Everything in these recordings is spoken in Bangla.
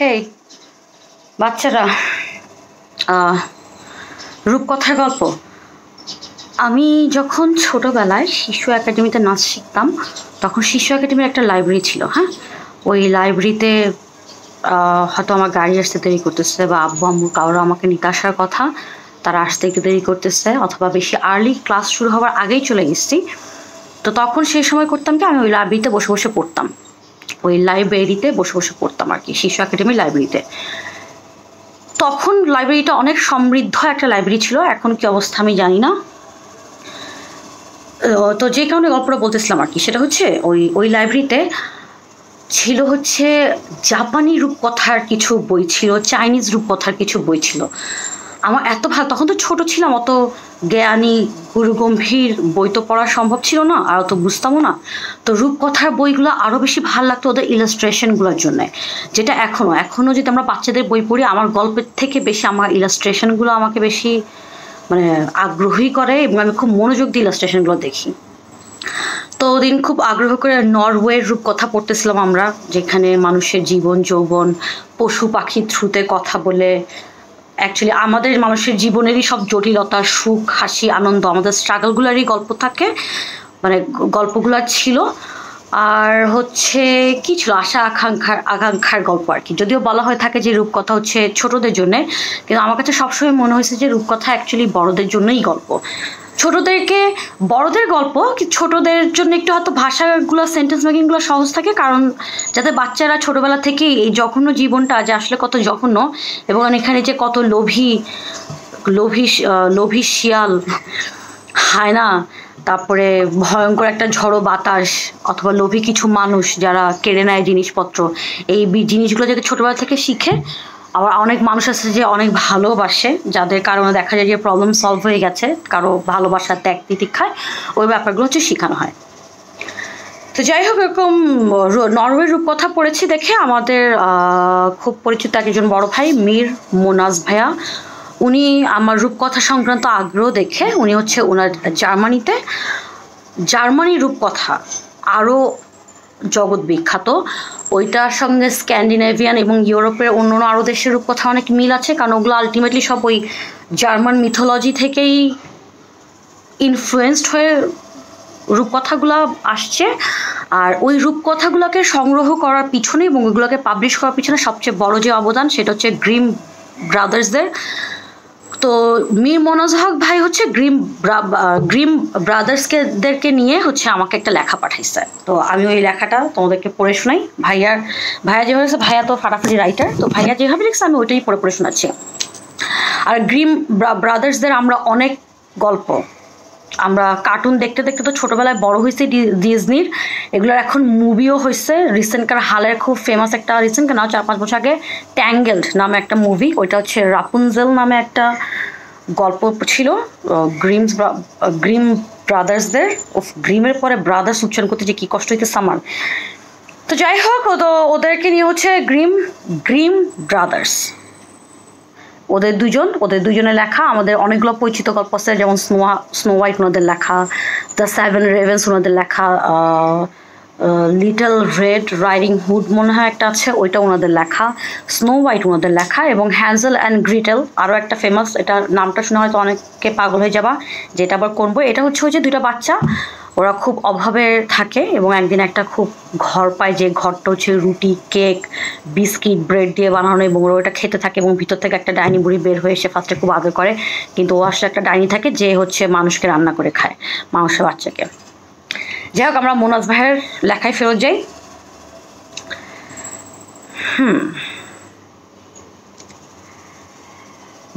হেই বাচ্চারা, আহ, রূপকথার গল্প। আমি যখন ছোটবেলায় শিশু একাডেমিতে নাচ শিখতাম, তখন শিশু একাডেমির একটা লাইব্রেরি ছিল। হ্যাঁ, ওই লাইব্রেরিতে হয়তো আমার গাড়ি আসতে দেরি করতেছে, বা আব্বু আম্মু কারো আমাকে নিতে আসার কথা, তারা আসতে একটু দেরি করতেছে, অথবা বেশি আর্লি ক্লাস শুরু হওয়ার আগেই চলে গেছি। তো তখন সেই সময় করতাম কি, আমি ওই লাইব্রেরিতে বসে বসে পড়তাম। ওই লাইব্রেরিতে বসে বসে পড়তাম আর কি, শিশু একাডেমির লাইব্রেরিতে। তখন লাইব্রেরিটা অনেক সমৃদ্ধ একটা লাইব্রেরি ছিল, এখন কি অবস্থা আমি জানি না। তো যে কারণে গল্পটা বলতেছিলাম আর কি, সেটা হচ্ছে ওই ওই লাইব্রেরিতে ছিল হচ্ছে জাপানি রূপকথার কিছু বই ছিল, চাইনিজ রূপকথার কিছু বই ছিল। আমার এত ভালো, তখন তো ছোট ছিলাম, অত জ্ঞানী গুরুগম্ভীর বই তো পড়া সম্ভব ছিল না, আর অত বুঝতামও না। তো রূপকথার বইগুলো আরও বেশি ভালো লাগতো ওদের ইলাস্ট্রেশনগুলোর জন্য। যেটা এখনও যদি আমরা বাচ্চাদের বই পড়ি, আমার গল্পের থেকে বেশি আমার ইলাস্ট্রেশনগুলো আমাকে বেশি মানে আগ্রহী করে, এবং আমি খুব মনোযোগ দিয়ে ইলাস্ট্রেশনগুলো দেখি। তো ওদিন খুব আগ্রহ করে নরওয়ের রূপকথা পড়তেছিলাম আমরা, যেখানে মানুষের জীবন যৌবন পশু পাখির থ্রুতে কথা বলে, অ্যাকচুয়ালি আমাদের মানুষের জীবনেরই সব জটিলতা, সুখ, হাসি, আনন্দ, আমাদের স্ট্রাগলগুলোরই গল্প থাকে, মানে গল্পগুলো ছিল। আর হচ্ছে কি ছিল, আশা আকাঙ্ক্ষার গল্প আর কি। যদিও বলা হয়ে থাকে যে রূপকথা হচ্ছে ছোটদের জন্যে, কিন্তু আমার কাছে সবসময় মনে হয়েছে যে রূপকথা অ্যাকচুয়ালি বড়দের জন্যই গল্প। ছোটদেরকে বড়দের গল্প, ছোটদের জন্য একটু হয়তো ভাষাগুলো, সেন্টেন্স মেকিংগুলো সহজ থাকে, কারণ যাতে বাচ্চারা ছোটবেলা থেকেই এই জঘন্য জীবনটা যে আসলে কত জঘন্য, এবং এখানে যে কত লোভী লোভী লোভী শিয়াল, হায়না, তারপরে ভয়ঙ্কর একটা ঝড়ো বাতাস, অথবা লোভী কিছু মানুষ যারা কেড়ে নেয় জিনিসপত্র, এই জিনিসগুলো যাতে ছোটবেলা থেকে শিখে। আবার অনেক মানুষ আছে যে অনেক ভালোবাসে, যাদের কারণে দেখা যায় যে প্রবলেম সলভ হয়ে গেছে, কারো ভালোবাসা, ত্যাগ তিতিক্ষায়, ওই ব্যাপারগুলো হচ্ছে শেখানো হয়। তো যাই হোক, এরকম নরওয়ের রূপকথা পড়েছি দেখে আমাদের খুব পরিচিত একজন বড় ভাই মীর মোনাজ ভাইয়া, উনি আমার রূপকথা সংক্রান্ত আগ্রহ দেখে উনি হচ্ছে ওনার জার্মানি রূপকথা আরও জগৎ বিখ্যাত। ওইটার সঙ্গে স্ক্যান্ডিনেভিয়ান এবং ইউরোপের অন্য আরও দেশের রূপকথা অনেক মিল আছে, কারণ ওগুলো আলটিমেটলি সব ওই জার্মান মিথোলজি থেকেই ইনফ্লুয়েসড হয়ে রূপকথাগুলো আসছে। আর ওই রূপকথাগুলোকে সংগ্রহ করার পিছনে এবং ওইগুলোকে পাবলিশ করার পিছনে সবচেয়ে বড় যে অবদান, সেটা হচ্ছে গ্রিম ব্রাদার্সদের। তো মীর মোনাজ হক ভাই হচ্ছে গ্রিম ব্রাদার্সদেরকে নিয়ে হচ্ছে আমাকে একটা লেখা পাঠাইছে। তো আমি ওই লেখাটা তোমাদেরকে পড়ে শোনাই। ভাইয়া যেভাবে, ভাইয়া তো ফাটাফাটি রাইটার, তো ভাইয়া যেভাবে লিখছে আমি ওইটাই পড়ে শোনাচ্ছি। আর গ্রিম ব্রাদার্সদের আমরা অনেক গল্প, আমরা কার্টুন দেখতে দেখতে তো ছোটবেলায় বড় হয়েছে ডিজনির, এগুলোর এখন মুভিও হয়েছে। রিসেন্টকার হালের খুব ফেমাস একটা, রিসেন্টকার না 4-5 বছর আগে ট্যাঙ্গেলড নামে একটা মুভি, ওইটা হচ্ছে রাপুনজেল নামে একটা গল্প ছিল। গ্রিম ব্রাদার্সদের, গ্রিমের পরে ব্রাদার্স উচ্চারণ করতে যে কী কষ্ট হইতেছে আমার। তো যাই হোক, তো ওদেরকে নিয়ে হচ্ছে গ্রিম ব্রাদার্স, ওদের দুজনের লেখা আমাদের অনেকগুলো পরিচিত গল্প আছে, যেমন স্নো হোয়াইট ওনাদের লেখা, দ্য 7 রেভেন্স ওনাদের লেখা, লিটল রেড রাইডিং হুড মনে হয় একটা আছে, ওইটা ওনাদের লেখা, স্নো হোয়াইট ওনাদের লেখা, এবং হ্যান্সেল অ্যান্ড গ্রিটেল আরও একটা ফেমাস, এটা নামটা শুনে হয়তো অনেকে পাগল হয়ে যাবা, যেটা আবার করবো। এটা হচ্ছে ওই যে দুইটা বাচ্চা, ওরা খুব অভাবে থাকে এবং একদিন একটা খুব ঘর পায়, যে ঘরটা হচ্ছে রুটি, কেক, বিস্কিট, ব্রেড দিয়ে বানানো, এবং ওরা ওটা খেতে থাকে, এবং ভিতর থেকে একটা ডাইনি বুড়ি বের হয়ে এসে ফার্স্টে খুব আদর করে, কিন্তু ও আসলে একটা ডাইনি থাকে যে হচ্ছে মানুষকে রান্না করে খায়, মানুষের বাচ্চাকে। যাই হোক, আমরা মোনাজ ভাইয়ের লেখায় ফেরত যাই।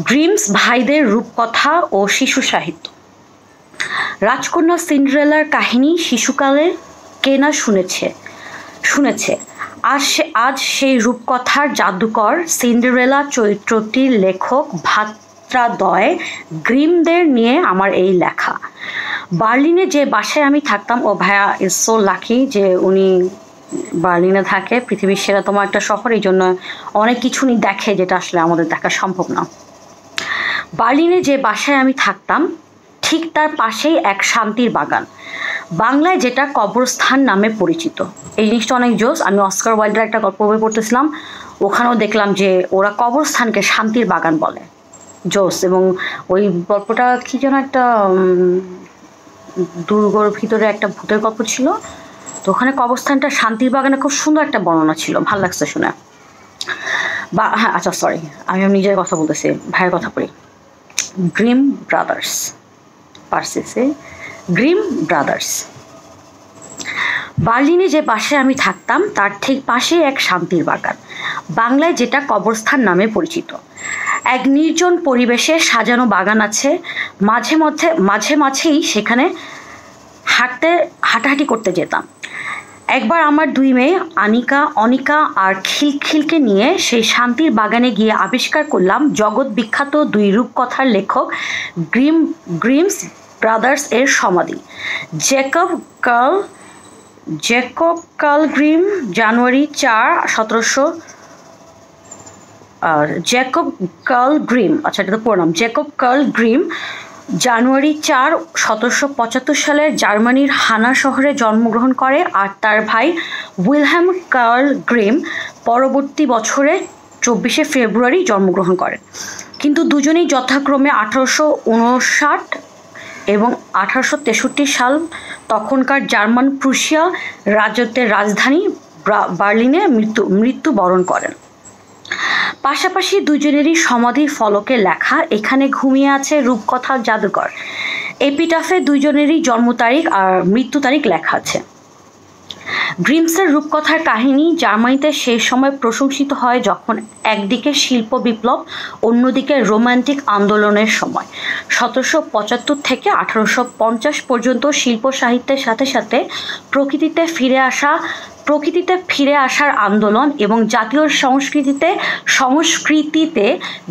গ্রিমস ভাইদের রূপকথা ও শিশু সাহিত্য। রাজকন্যা সিন্ডারেলার কাহিনী শিশুকালে কে না শুনেছে। আজ সেই রূপকথার জাদুকর সিন্ডারেলা চরিত্রটির লেখক ভ্রাতাদ্বয় গ্রিমদের নিয়ে আমার এই লেখা। বার্লিনে যে বাসায় আমি থাকতাম, ও ভাইয়া ইজ সো লাকি যে উনি বার্লিনে থাকে, পৃথিবীর সেরাতম একটা শহর, এই জন্য অনেক কিছু উনি দেখে যেটা আসলে আমাদের দেখা সম্ভব না। বার্লিনে যে বাসায় আমি থাকতাম, ঠিক তার পাশেই এক শান্তির বাগান। বাংলায় যেটা কবরস্থান নামে পরিচিত। এই জিনিসটা অনেক জোস। আমি অস্কার ওয়াইল্ডের একটা গল্প বই পড়তেছিলাম, ওখানেও দেখলাম যে ওরা কবরস্থানকে শান্তির বাগান বলে। জোস। এবং ওই গল্পটা কি যেন একটা দুর্গর ভিতরে একটা ভূতের গল্প ছিল, তো ওখানে কবরস্থানটা শান্তির বাগানে খুব সুন্দর একটা বর্ণনা ছিল, ভালো লাগছে শুনে। বা হ্যাঁ, আচ্ছা সরি, আমি নিজের কথা বলতেছি, ভাইয়ের কথা বলি। গ্রিম ব্রাদার্স, পার্সিসে গ্রিম ব্রাদার্স। বার্লিনে যে বাসায় আমি থাকতাম তার ঠিক পাশে এক শান্তির বাগান, বাংলায় যেটা কবরস্থান নামে পরিচিত। এক নির্জন পরিবেশে সাজানো বাগান আছে, মাঝে মাঝেই সেখানে হাঁটাহাঁটি করতে যেতাম। একবার আমার দুই মেয়ে অনিকা আর খিলখিলকে নিয়ে সেই শান্তির বাগানে গিয়ে আবিষ্কার করলাম জগৎ বিখ্যাত দুই রূপকথার লেখক গ্রিমস ব্রাদার্স এর সমাধি। জেকব কার্ল গ্রিম জানুয়ারি 4, 1700। জেকব কার্ল গ্রিম, আচ্ছা এটা তো পড়লাম। জেকব কার্ল গ্রিম জানুয়ারি 4, 1775 সালে জার্মানির হানা শহরে জন্মগ্রহণ করে, আর তার ভাই উইলহেম কার্ল গ্রিম পরবর্তী বছরে 24শে ফেব্রুয়ারি জন্মগ্রহণ করেন। কিন্তু দুজনেই যথাক্রমে 1859 এবং 1863 সাল তখনকার জার্মান প্রুশিয়া রাজত্বের রাজধানী বার্লিনে মৃত্যুবরণ করেন। পাশাপাশি দুজনেরই সমাধি ফলকে লেখা এখানে ঘুমিয়ে আছে রূপকথার জাদুকর। এপিটাফে দুজনেরই জন্ম তারিখ আর মৃত্যু তারিখ লেখা আছে। গ্রিমসের রূপকথার কাহিনী জার্মানিতে সেই সময় প্রশংসিত হয় যখন একদিকে শিল্প বিপ্লব, অন্যদিকে রোমান্টিক আন্দোলনের সময়। 1775 থেকে 1850 পর্যন্ত শিল্প সাহিত্যের সাথে সাথে প্রকৃতিতে ফিরে আসার আন্দোলন এবং জাতীয় সংস্কৃতিতে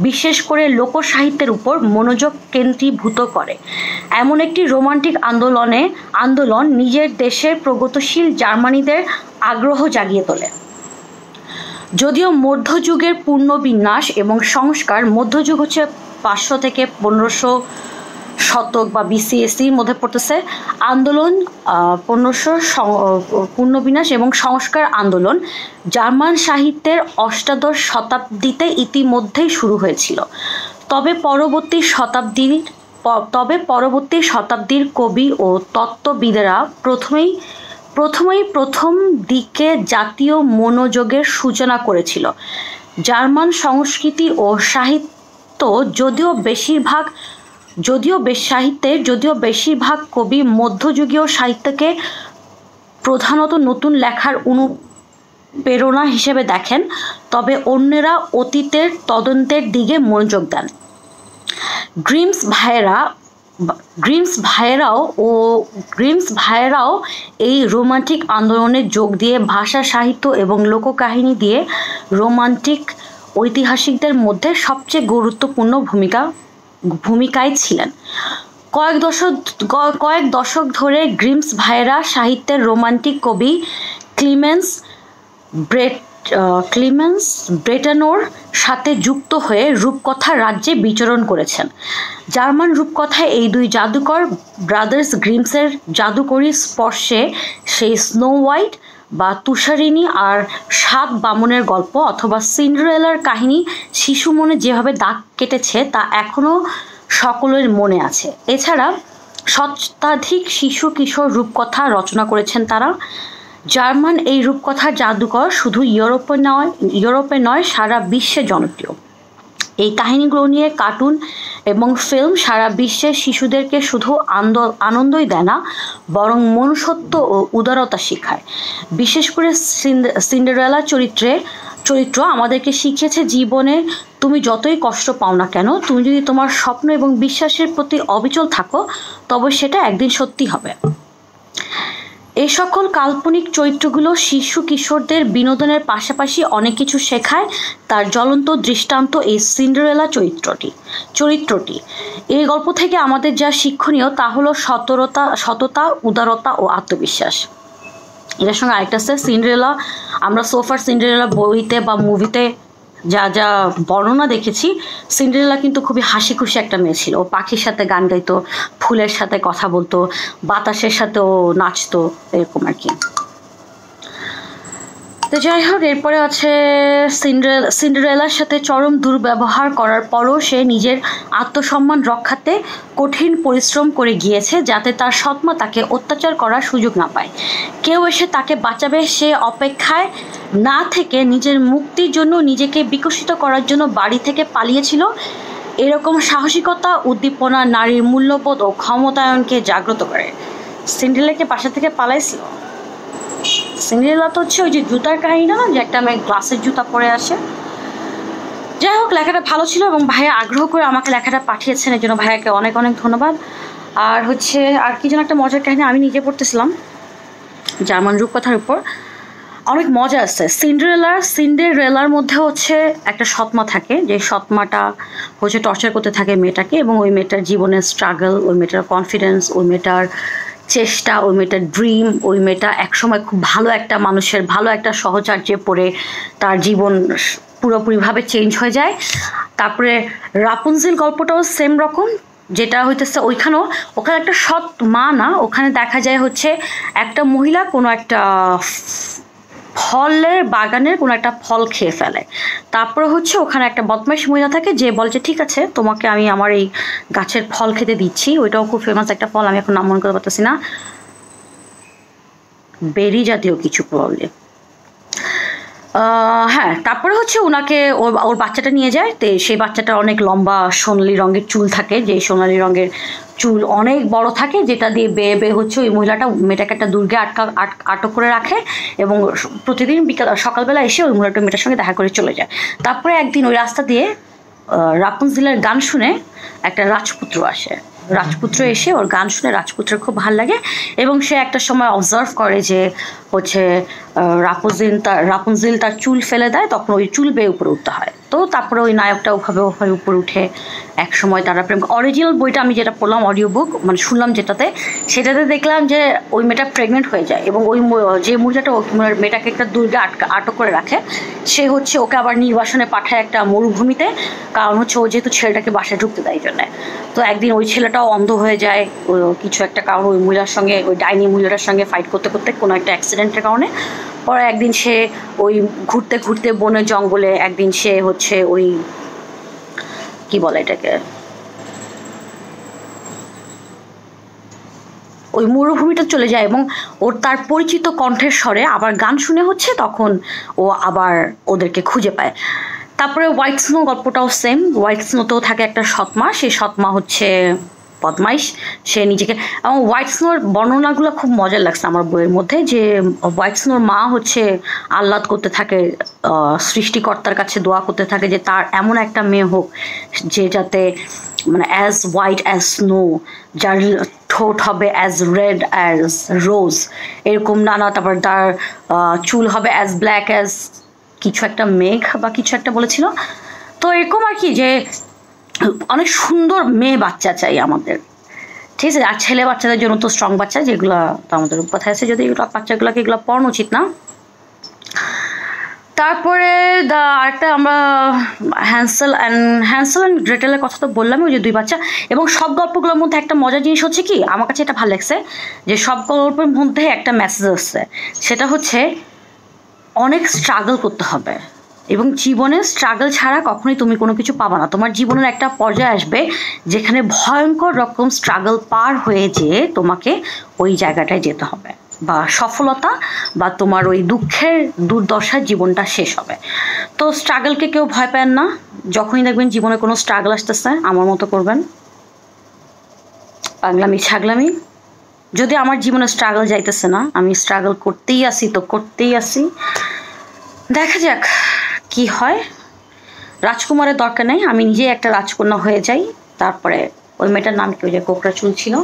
বিশেষ করে লোকসাহিত্যের উপর মনোযোগ কেন্দ্রীভূত করে। এমন একটি রোমান্টিক আন্দোলন নিজের দেশের প্রগতিশীল জার্মানিদের আগ্রহ জাগিয়ে তোলে। যদিও মধ্যযুগের পুনর্বিন্যাস এবং সংস্কার, মধ্যযুগ হচ্ছে 500 থেকে 1500 শতক বা BCSEর মধ্যে পড়তেছে, আন্দোলন 1500 পুনর্বিন্যাস এবং সংস্কার আন্দোলন জার্মান সাহিত্যের অষ্টাদশ শতাব্দীতে ইতিমধ্যেই শুরু হয়েছিল। তবে পরবর্তী শতাব্দীর কবি ও তত্ত্ববিদেরা প্রথম দিকে জাতীয় মনোযোগের সূচনা করেছিল। জার্মান সংস্কৃতি ও সাহিত্য যদিও বেশিরভাগ কবি মধ্যযুগীয় সাহিত্যকে প্রধানত নতুন লেখার অনুপ্রেরণা হিসেবে দেখেন, তবে অন্যরা অতীতের তদন্তের দিকে মনোযোগ দেন। গ্রিমস ভাইয়েরাও এই রোমান্টিক আন্দোলনে যোগ দিয়ে ভাষা, সাহিত্য এবং লোককাহিনী দিয়ে রোমান্টিক ঐতিহাসিকদের মধ্যে সবচেয়ে গুরুত্বপূর্ণ ভূমিকায় ছিলেন। কয়েক দশক ধরে গ্রিমস ভাইয়েরা সাহিত্যের রোমান্টিক কবি ক্লিমেন্স ব্রেটানোর সাথে যুক্ত হয়ে রূপকথা রাজ্যে বিচরণ করেছেন। জার্মান রূপকথায় এই দুই জাদুকর ব্রাদার্স গ্রিমসের জাদুকরী স্পর্শে সেই স্নো হোয়াইট বা তুষারিণী আর 7 বামনের গল্প অথবা সিন্ডারেলার কাহিনী শিশু মনে যেভাবে দাগ কেটেছে তা এখনও সকলের মনে আছে। এছাড়া শতাধিক শিশু কিশোর রূপকথা রচনা করেছেন তারা। জার্মান এই রূপকথার জাদুকর শুধু ইউরোপে নয় সারা বিশ্বে জনপ্রিয়। এই কাহিনীগুলো নিয়ে কার্টুন এবং ফিল্ম সারা বিশ্বের শিশুদেরকে শুধু আনন্দই দেয় না, বরং মনুষ্যত্ব ও উদারতা শেখায়। বিশেষ করে সিন্ডারেলা চরিত্র আমাদেরকে শিখিয়েছে জীবনে তুমি যতই কষ্ট পাও না কেন, তুমি যদি তোমার স্বপ্ন এবং বিশ্বাসের প্রতি অবিচল থাকো তবে সেটা একদিন সত্যি হবে। এই সকল কাল্পনিক চরিত্রগুলো শিশু কিশোরদের বিনোদনের পাশাপাশি অনেক কিছু শেখায়। তার জ্বলন্ত দৃষ্টান্ত এই সিন্ডারেলা চরিত্রটি। এই গল্প থেকে আমাদের যা শিক্ষণীয় তা হলো সততা, উদারতা ও আত্মবিশ্বাস। এটার সঙ্গে আরেকটা আছে সিন্ডারেলা, আমরা সোফার সিন্ডারেলা বইতে বা মুভিতে যা যা বর্ণনা দেখেছি, সিন্ডারেলা কিন্তু খুবই হাসি খুশি একটা মেয়ে ছিল। ও পাখির সাথে গান গাইতো, ফুলের সাথে কথা বলতো, বাতাসের সাথে ও নাচতো, এরকম আর কি। তো যাই হোক, এরপরে আছে সিন্ডারেলার সাথে চরম দুর্ব্যবহার করার পরও সে নিজের আত্মসম্মান রক্ষাতে কঠিন পরিশ্রম করে গিয়েছে, যাতে তার সৎমা তাকে অত্যাচার করার সুযোগ না পায়। কেউ এসে তাকে বাঁচাবে সে অপেক্ষায় না থেকে নিজের মুক্তির জন্য নিজেকে বিকশিত করার জন্য বাড়ি থেকে পালিয়েছিল। এরকম সাহসিকতা উদ্দীপনা নারীর মূল্যবোধ ও ক্ষমতায়নকে জাগ্রত করে। সিন্ডারেলাকে বাসা থেকে পালাইছিল। সিন্ডারেলা তো হচ্ছে ওই যে জুতার কাহিনীটা না, যে একটা মেয়ে গ্লাসের জুতা পরে আসে। যাই হোক, লেখাটা ভালো ছিল এবং ভাইয়া আগ্রহ করে আমাকে লেখাটা পাঠিয়েছেন, এর জন্য ভাইয়াকে অনেক অনেক ধন্যবাদ। আর হচ্ছে আর কি যেন একটা মজার কাহিনী আমি নিজে পড়তেছিলাম জার্মান রূপকথার উপর, অনেক মজা আছে। সিন্ডারেলার মধ্যে হচ্ছে একটা সৎমা থাকে, যে সৎমাটা হচ্ছে টর্চার করতে থাকে মেয়েটাকে, এবং ওই মেয়েটার জীবনের স্ট্রাগল, ওই মেয়েটার কনফিডেন্স, ওই মেয়েটার চেষ্টা, ওই মেয়েটার ড্রিম, ওই মেয়েটা একসময় খুব ভালো একটা মানুষের ভালো একটা সহচর্যে পড়ে তার জীবন পুরোপুরিভাবে চেঞ্জ হয়ে যায়। তারপরে রাপুনজেল গল্পটাও সেম রকম, যেটা হইতেছে ওখানে একটা সৎ মা না, ওখানে দেখা যায় হচ্ছে একটা মহিলা কোনো একটা ফলের বাগানের কোনো একটা ফল খেয়ে ফেলে। তারপরে হচ্ছে ওখানে একটা বদমাইশ মহিলা থাকে যে বলে যে ঠিক আছে, তোমাকে আমি আমার এই গাছের ফল খেতে দিচ্ছি। ওইটাও খুব ফেমাস একটা ফল, আমি এখন নাম মনে করতে পারতেছি না, বেরি জাতীয় কিছু প্রবলেম। হ্যাঁ, তারপরে হচ্ছে ওনাকে ওর বাচ্চাটা নিয়ে যায়। তো সেই বাচ্চাটার অনেক লম্বা সোনালি রঙের চুল থাকে, যে সোনালি রঙের চুল অনেক বড় থাকে, যেটা দিয়ে বেয়ে বেয়ে হচ্ছে ওই মহিলাটা মেয়েটাকে একটা দুর্গে আটক করে রাখে, এবং প্রতিদিন সকালবেলা এসে ওই মেয়েটার সঙ্গে দেখা করে চলে যায়। তারপরে একদিন ওই রাস্তা দিয়ে রাপুনজেলের গান শুনে একটা রাজপুত্র আসে। রাজপুত্র এসে ওর গান শুনে রাজপুত্রের খুব ভালো লাগে, এবং সে একটা সময় অবজার্ভ করে যে হচ্ছে রাপুনজেল তার চুল ফেলে দেয়, তখন ওই চুল বেয়ে উপরে উঠতে হয়। তো তারপরে ওই নায়কটা ওভাবে উপরে উঠে এক সময় তারা প্রেম। অরিজিনাল বইটা আমি যেটা পড়লাম, অডিও বুক মানে শুনলাম সেটাতে দেখলাম যে ওই মেয়েটা প্রেগনেন্ট হয়ে যায়, এবং ওই যে মহিলাটা মেয়েটাকে একটা দুর্গে আটক করে রাখে, সে হচ্ছে ওকে আবার নির্বাসনে পাঠায় একটা মরুভূমিতে, কারণ হচ্ছে ও যেহেতু ছেলেটাকে বাসায় ঢুকতে দেয় এই জন্য। তো একদিন ওই ছেলেটাও অন্ধ হয়ে যায় কিছু একটা কারণ, ওই মহিলার সঙ্গে, ওই ডাইনি মহিলাটার সঙ্গে ফাইট করতে করতে কোনো একটা অ্যাক্সিডেন্টের কারণে। পরে একদিন সে ওই ঘুরতে ঘুরতে বনে জঙ্গলে একদিন সে হচ্ছে ওই কি বলে এটাকে, ওই মরুভূমিটা চলে যায়, এবং ওর তার পরিচিত কণ্ঠের স্বরে আবার গান শুনে হচ্ছে তখন ও আবার ওদেরকে খুঁজে পায়। তারপরে হোয়াইট স্নো গল্পটাও সেম। হোয়াইট স্নোতেও থাকে একটা সৎমা, সেই সৎমা হচ্ছে বদমাইশ, সে নিজেকে, এবং হোয়াইট স্নোর বর্ণনাগুলো খুব মজার লাগছে আমার বইয়ের মধ্যে, যে হোয়াইট স্নোর মা হচ্ছে আহ্লাদ করতে থাকে, সৃষ্টিকর্তার কাছে দোয়া করতে থাকে যে তার এমন একটা মেয়ে হোক যে যাতে মানে অ্যাজ হোয়াইট অ্যাজ স্নো, যার ঠোঁট হবে অ্যাজ রেড অ্যাজ রোজ, এরকম নানা। তারপর তার চুল হবে অ্যাজ ব্ল্যাক অ্যাজ কিছু একটা মেঘ বা কিছু একটা বলেছিল। তো এরকম আর কি, যে অনেক সুন্দর মেয়ে বাচ্চা চাই আমাদের, ঠিক আছে। আর ছেলে বাচ্চাদের জন্য তো স্ট্রং বাচ্চা, যেগুলো তো আমাদের কথায় আছে, যদি এগুলো বাচ্চাগুলোকে এগুলো পড়ানো উচিত না। তারপরে আরেকটা আমরা হ্যান্সেল অ্যান্ড গ্রেটেলের কথা তো বললাম, ওই যে দুই বাচ্চা। এবং সব গল্পগুলোর মধ্যে একটা মজার জিনিস হচ্ছে কি, আমার কাছে এটা ভালো লাগছে, যে সব গল্পের মধ্যে একটা মেসেজ আসছে, সেটা হচ্ছে অনেক স্ট্রাগল করতে হবে, এবং জীবনে স্ট্রাগল ছাড়া কখনোই তুমি কোনো কিছু পাবা না। তোমার জীবনের একটা পর্যায়ে আসবে যেখানে ভয়ঙ্কর রকম স্ট্রাগল পার হয়ে যেয়ে তোমাকে ওই জায়গাটায় যেতে হবে, বা সফলতা বা তোমার ওই দুঃখের দুর্দশার জীবনটা শেষ হবে। তো স্ট্রাগলকে কেউ ভয় পান না, যখনই দেখবেন জীবনে কোনো স্ট্রাগল আসতেছে আমার মতো করবেন, পাগলামি ছাগলামি। যদি আমার জীবনে স্ট্রাগল যাইতেছে না, আমি স্ট্রাগল করতেই আসি, তো করতেই আসি, দেখা যাক কি হয়। রাজকুমারের দরকার নেই, আমি নিজেই একটা রাজকন্যা হয়ে যাই। তারপরে ওই মেয়েটার নাম কি, ওই যে কোকড়া চুল ছিল,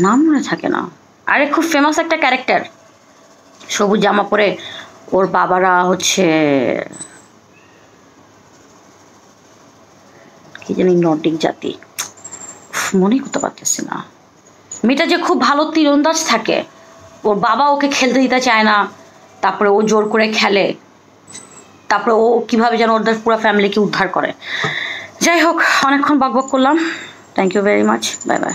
নাম মনে থাকে না, আরে খুব ফেমাস একটা ক্যারেক্টার, সবুজ জামা পরে ওর বাবারা হচ্ছে কি জানি নর্ডিক জাতি, মনে করতে পারতেছি না। মেয়েটা যে খুব ভালো তীরন্দাজ থাকে, ওর বাবা ওকে খেলতে দিতে চায় না, তারপরে ও জোর করে খেলে, তারপরে ও কীভাবে যেন ওদের পুরো ফ্যামিলিকে উদ্ধার করে। যাই হোক, অনেকক্ষণ বকবক করলাম। Thank you very much, bye by.